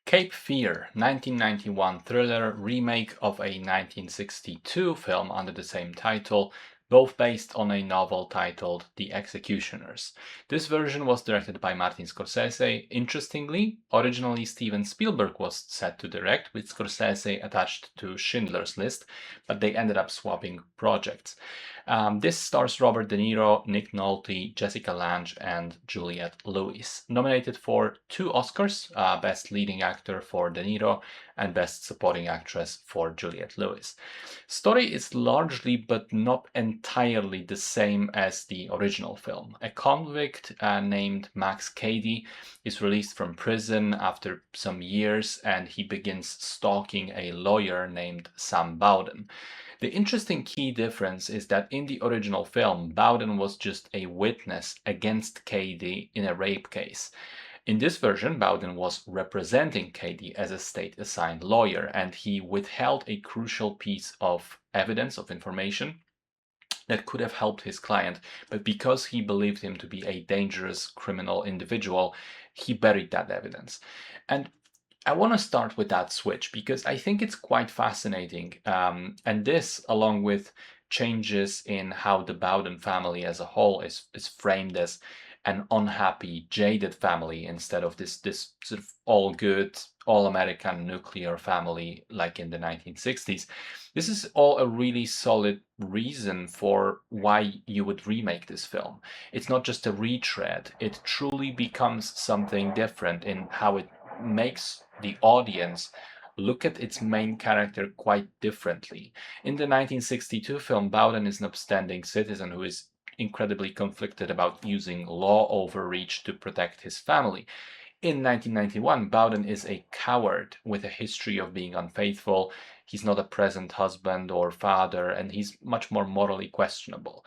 Cape Fear, 1991 thriller remake of a 1962 film under the same title, both based on a novel titled The Executioners. This version was directed by Martin Scorsese. Interestingly, originally Steven Spielberg was set to direct, with Scorsese attached to Schindler's List, but they ended up swapping projects. This stars Robert De Niro, Nick Nolte, Jessica Lange, and Juliette Lewis. Nominated for 2 Oscars, Best Leading Actor for De Niro and Best Supporting Actress for Juliette Lewis. Story is largely but not entirely the same as the original film. A convict named Max Cady is released from prison after some years, and he begins stalking a lawyer named Sam Bowden. The interesting key difference is that in the original film, Bowden was just a witness against Cady in a rape case. In this version, Bowden was representing Cady as a state-assigned lawyer, and he withheld a crucial piece of evidence, of information, that could have helped his client, but because he believed him to be a dangerous criminal individual, he buried that evidence. And I want to start with that switch because I think it's quite fascinating. And this, along with changes in how the Bowden family as a whole is framed as an unhappy, jaded family instead of this sort of all good, all American nuclear family like in the 1960s. This is all a really solid reason for why you would remake this film. It's not just a retread, it truly becomes something different in how it makes the audience look at its main character quite differently. In the 1962 film, Bowden is an upstanding citizen who is incredibly conflicted about using law overreach to protect his family. In 1991, Bowden is a coward with a history of being unfaithful. He's not a present husband or father, and he's much more morally questionable.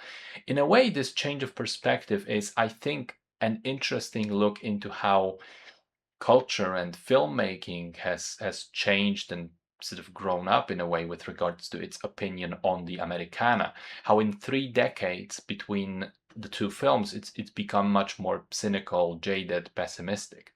In a way, this change of perspective is, I think, an interesting look into how culture and filmmaking has changed and sort of grown up in a way with regards to its opinion on the Americana. How in 3 decades between the two films, it's become much more cynical, jaded, pessimistic.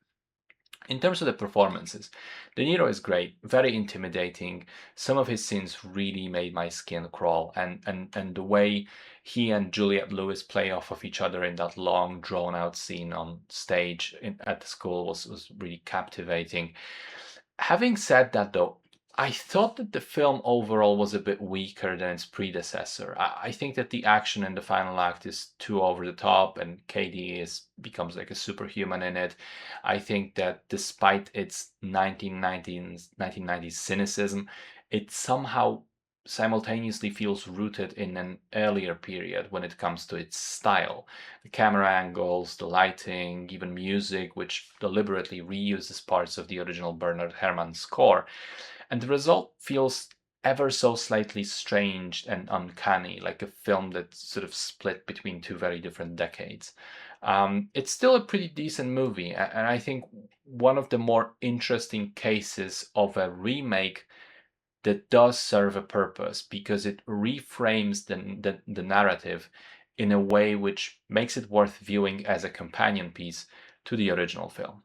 In terms of the performances, De Niro is great, very intimidating. Some of his scenes really made my skin crawl, and the way he and Juliette Lewis play off of each other in that long, drawn-out scene on stage at the school was really captivating. Having said that, though, I thought that the film overall was a bit weaker than its predecessor. I think that the action in the final act is too over the top, and Katie becomes like a superhuman in it. I think that despite its 1990s cynicism, it somehow simultaneously feels rooted in an earlier period when it comes to its style. The camera angles, the lighting, even music, which deliberately reuses parts of the original Bernard Herrmann score. And the result feels ever so slightly strange and uncanny, like a film that's sort of split between two very different decades. It's still a pretty decent movie, and I think one of the more interesting cases of a remake that does serve a purpose because it reframes the narrative in a way which makes it worth viewing as a companion piece to the original film.